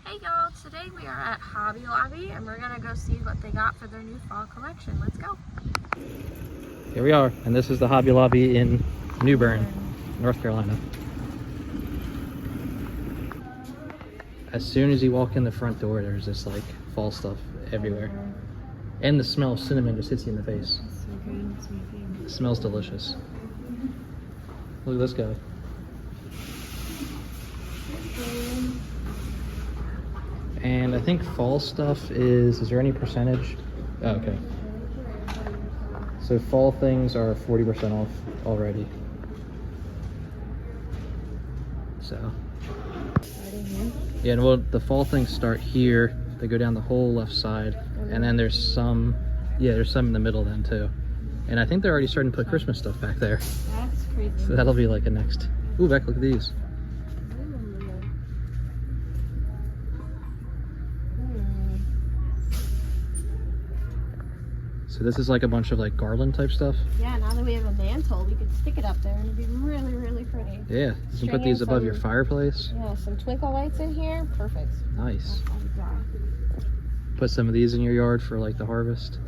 Hey y'all, today we are at Hobby Lobby and we're gonna go see what they got for their new fall collection. Let's go. Here we are, and this is the Hobby Lobby in New Bern, North Carolina. As soon as you walk in the front door, there's this like fall stuff everywhere. And the smell of cinnamon just hits you in the face. It smells delicious. Look at this guy. And I think fall stuff is there any percentage? Oh, okay. So fall things are 40% off already. So. Yeah, and well, the fall things start here. They go down the whole left side. And then there's some, there's some in the middle then too. And I think they're already starting to put Christmas stuff back there. That's crazy. So that'll be like a next. Ooh, Beck, look at these. So this is like a bunch of like garland type stuff. Yeah, now that we have a mantle, we could stick it up there and it'd be really, really pretty. Yeah, you can put these above your fireplace. Yeah, some twinkle lights in here. Perfect. Nice. Put some of these in your yard for like the harvest,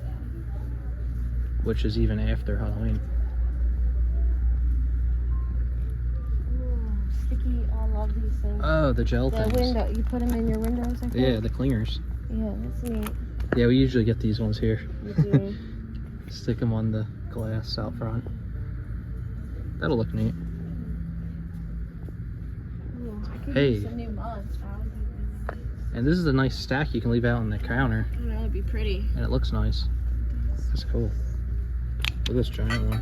which is even after Halloween. Ooh, sticky, I love these things. Oh, the gel things. The window, you put them in your windows, I think? Yeah, the clingers. Yeah, that's neat. Yeah, we usually get these ones here. We do. Stick them on the glass out front. That'll look neat. Ooh, I could Hey. use some new mugs. That would be really nice. And this is a nice stack you can leave out on the counter. Oh, that would be pretty. And it looks nice. That's cool. Look at this giant one.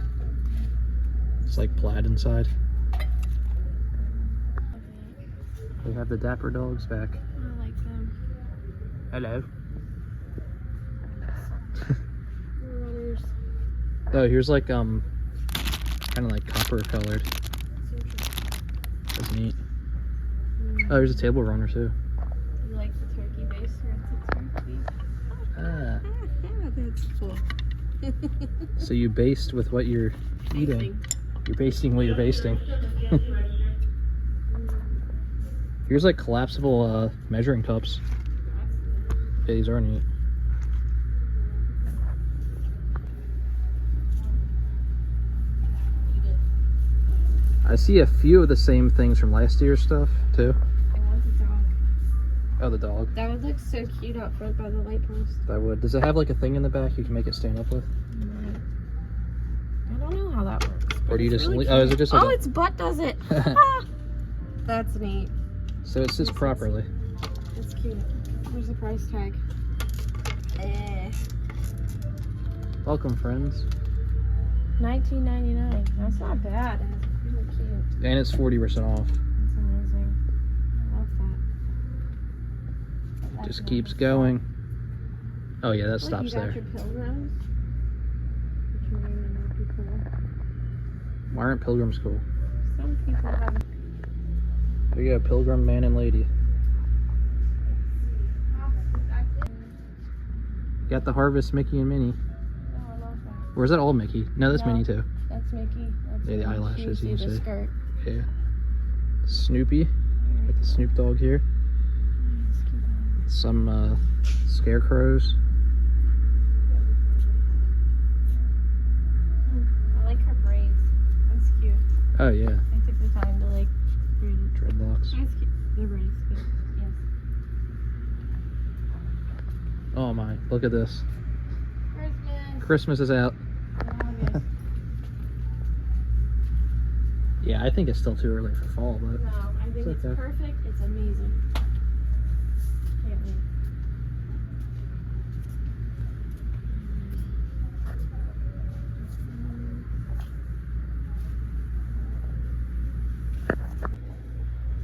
It's like plaid inside. We have the dapper dogs back. I like them. Hello. Runners. Oh, here's like kind of like copper colored. That's neat. Oh, here's a table runner too. You like the turkey base turkey? Ah. That's cool. So you baste with what you're eating. You're basting what you're basting. Here's like collapsible measuring cups. Yeah, these are neat. I see a few of the same things from last year's stuff too. I want the dog. Oh, the dog. That would look so cute out front by the light post. That would. Does it have like a thing in the back you can make it stand up with? I don't know how that works. Or do you just really oh, is it just like oh, its butt does it. That's neat. So it sits properly. That's cute. Where's the price tag? Welcome, friends. $19.99. That's not bad. It's really cute. And it's 40% off. That's amazing. I love that. Just keeps going. Oh yeah, that Look, stops you got there. your pilgrims. Which may or may not be cool. Why aren't pilgrims cool? Some people have. There you go, pilgrim man and lady. Got the Harvest Mickey and Minnie. Oh, I love that. Or is that all Mickey? No, that's No. Minnie too. That's Mickey. That's Yeah, the Minnie. eyelashes, you You can see the see. skirt. Yeah. Snoopy. Got the Snoop Dogg here. Some scarecrows. I like her braids. That's cute. Oh yeah, I took the time to like braid it. dreadlocks. That's cute. The braids. Good. Yes. Oh my, look at this. Christmas. Christmas is out. August. Yeah, I think it's still too early for fall, but No, I think it's okay. perfect. It's amazing. Can't wait.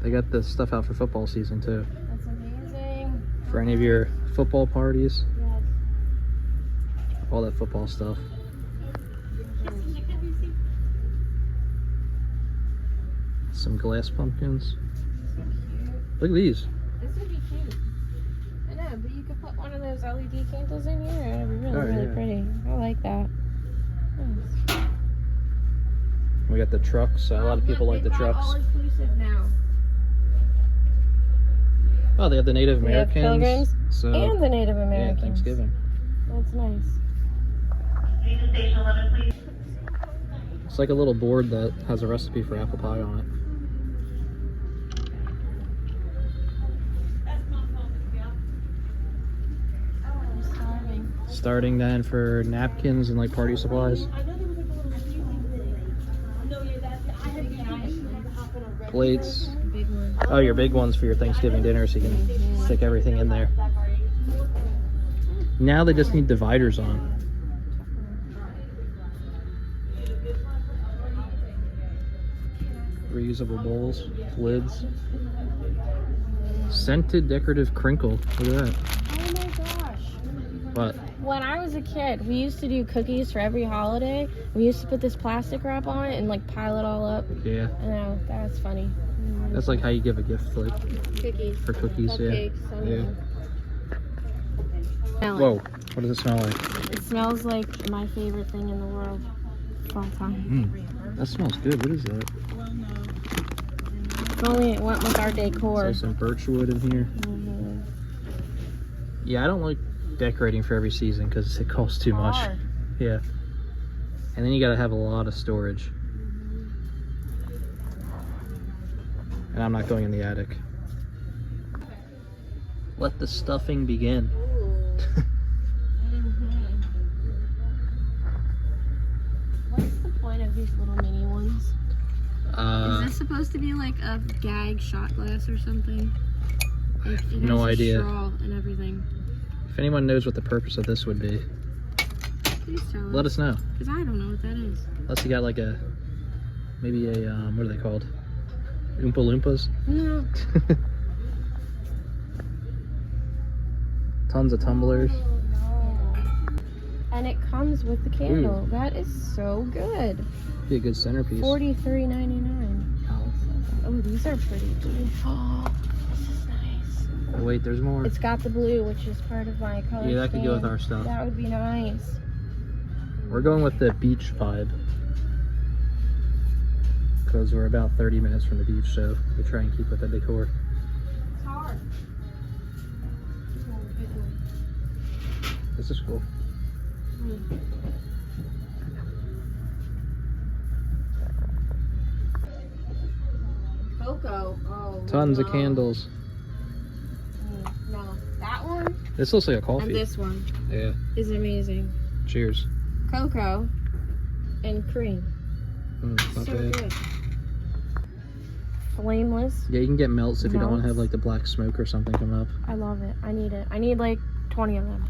they got this stuff out for football season too. That's amazing. For any of your football parties, Yes. all that football stuff. Some glass pumpkins. So cute. Look at these. This would be cute. I know, but you could put one of those LED candles in here and it'd be really, Oh, really yeah. pretty. I like that. Nice. We got the trucks. A lot of people like the trucks. All inclusive now. Oh, they have the Native We have Americans. pilgrims So and the Native yeah, Americans. Thanksgiving. That's nice. It's like a little board that has a recipe for apple pie on it. I'm starving. Starting then for napkins and like party supplies. Plates. Big one. Oh, your big ones for your Thanksgiving dinner so you can stick everything in there. Now they just need dividers on. Reusable bowls, lids. Scented decorative crinkle. Look at that. Oh my gosh. What? When I was a kid, we used to do cookies for every holiday. We used to put this plastic wrap on it and like pile it all up. Yeah. I know, that's funny. That's like how you give a gift, like Cookies. for cookies. Cupcakes, Yeah. Smell it. Whoa. What does it smell like? It smells like my favorite thing in the world of all time. That smells good. What is that? If only it went with our decor. There's some birch wood in here. Mhm. Yeah, I don't like decorating for every season because it costs too much. Hard. Yeah. And then you gotta have a lot of storage. And I'm not going in the attic. Let the stuffing begin. What's the point of these little mini ones? Is this supposed to be like a gag shot glass or something? Like, it No has a idea. straw and everything. If anyone knows what the purpose of this would be, Please tell let us know. Because I don't know what that is. Unless you got like a, maybe a, what are they called? Oompa Loompas? No. Tons of tumblers. Oh, no. And it comes with the candle. Ooh. That is so good. Be a good centerpiece. $43.99. Oh, these are pretty too. Oh, this is nice. Oh, wait, there's more. It's got the blue, which is part of my color. Yeah, that could go with scheme. our stuff. That would be nice. We're going with the beach vibe. Because we're about 30 minutes from the beach, so we try and keep with the decor. It's hard. This is cool. Cocoa. Oh. Tons no. of candles. No, that one This looks like a coffee. and this one Yeah. is amazing. Cheers. Cocoa and cream. Not So bad. good. Flameless. Yeah, you can get melts if you don't want to have Melts. like the black smoke or something coming up. I love it. I need it. I need like 20 of them.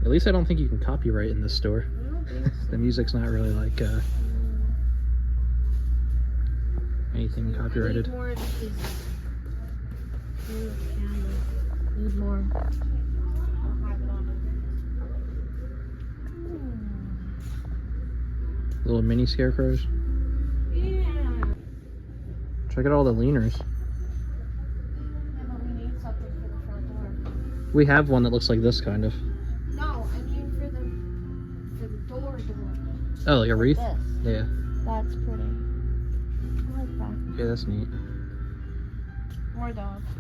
At least I don't think you can copyright in this store. The music's not really like anything copyrighted. Need more of these. Need more. I'll have it on. Little mini scarecrows. Yeah. Check out all the leaners. Yeah, but we need something for the front door. We have one that looks like this kind of. No, I mean for the door. Oh, like a wreath? This. Yeah. That's pretty. I like that. Yeah, that's neat. More dogs.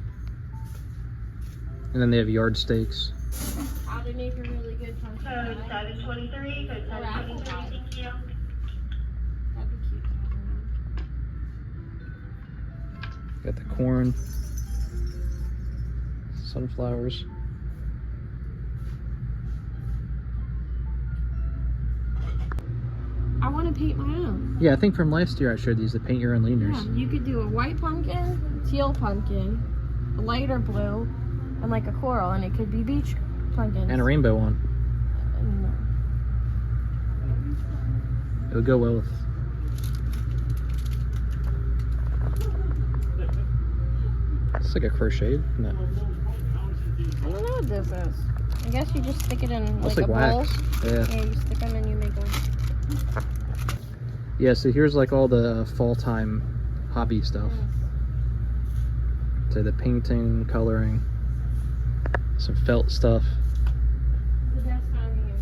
And then they have yard stakes. How to make a really good pumpkin. Code 723, code 723, thank you. That'd be cute to have around. Got the corn. Sunflowers. I want to paint my own. Yeah, I think from last year I showed these, the paint your own leaners. Yeah, you could do a white pumpkin, teal pumpkin, a lighter blue, and like a coral, and it could be beach pumpkins. And a rainbow one. It would go well with. It's like a crocheted. No. I don't know what this is. I guess you just stick it in Looks like a like bowl. wax. Yeah. Yeah, you stick them and you make them. Yeah, so here's like all the fall time hobby stuff. So the painting, coloring, some felt stuff. The best time of year.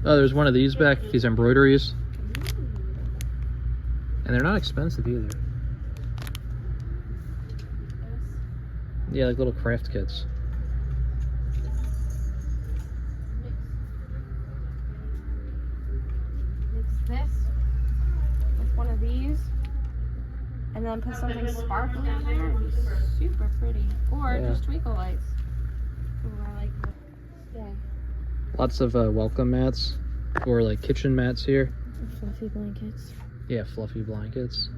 Oh, there's one of these back, these embroideries. And they're not expensive either. Yeah, like little craft kits. Mix this with one of these, and then put something sparkly in there. It'd be super pretty. Or just twinkle lights. Ooh, I like that. Yeah. Lots of welcome mats, or like kitchen mats here. Fluffy blankets. Yeah, fluffy blankets.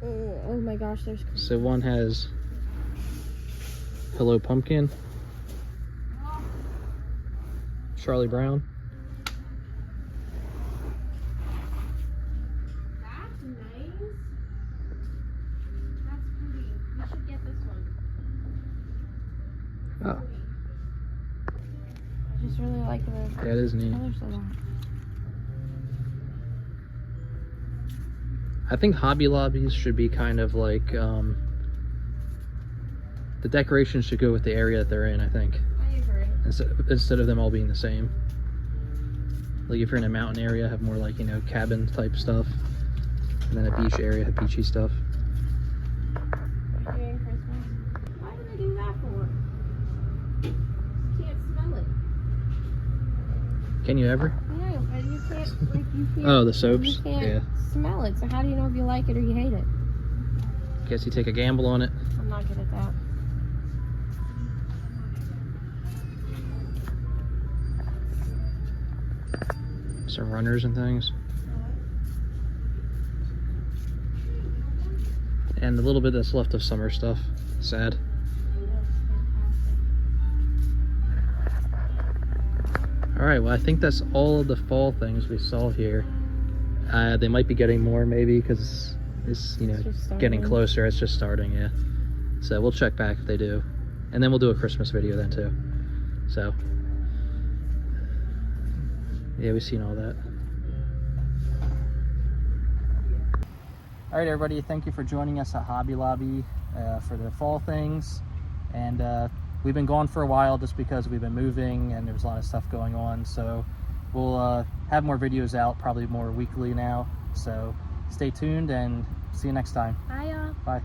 Oh my gosh, there's. So one has Hello Pumpkin, Charlie Brown. That's nice. That's pretty. You should get this one. Oh, I just really like the yeah, it is neat. colors a lot. I think Hobby Lobbies should be kind of like, the decorations should go with the area that they're in, I think. I agree. Instead of them all being the same. Like if you're in a mountain area, have more like, you know, cabin type stuff. And then a beach area, have beachy stuff. You're doing Christmas? Why would I do that for? You can't smell it. Can you ever? No, but you can't, like, you can't. Oh, the soaps? You can't Yeah. smell it, so how do you know if you like it or you hate it? Guess you take a gamble on it. I'm not good at that. Some runners and things. And a little bit that's left of summer stuff. Sad. Alright, well I think that's all of the fall things we saw here. They might be getting more maybe because it's, you know, getting closer. It's just starting, yeah. So we'll check back if they do. And then we'll do a Christmas video then too. So, yeah, we've seen all that. Alright everybody, thank you for joining us at Hobby Lobby for the fall things. And we've been gone for a while just because we've been moving and there's a lot of stuff going on. So we'll have more videos out, probably more weekly now. So stay tuned and see you next time. Bye, y'all. Bye.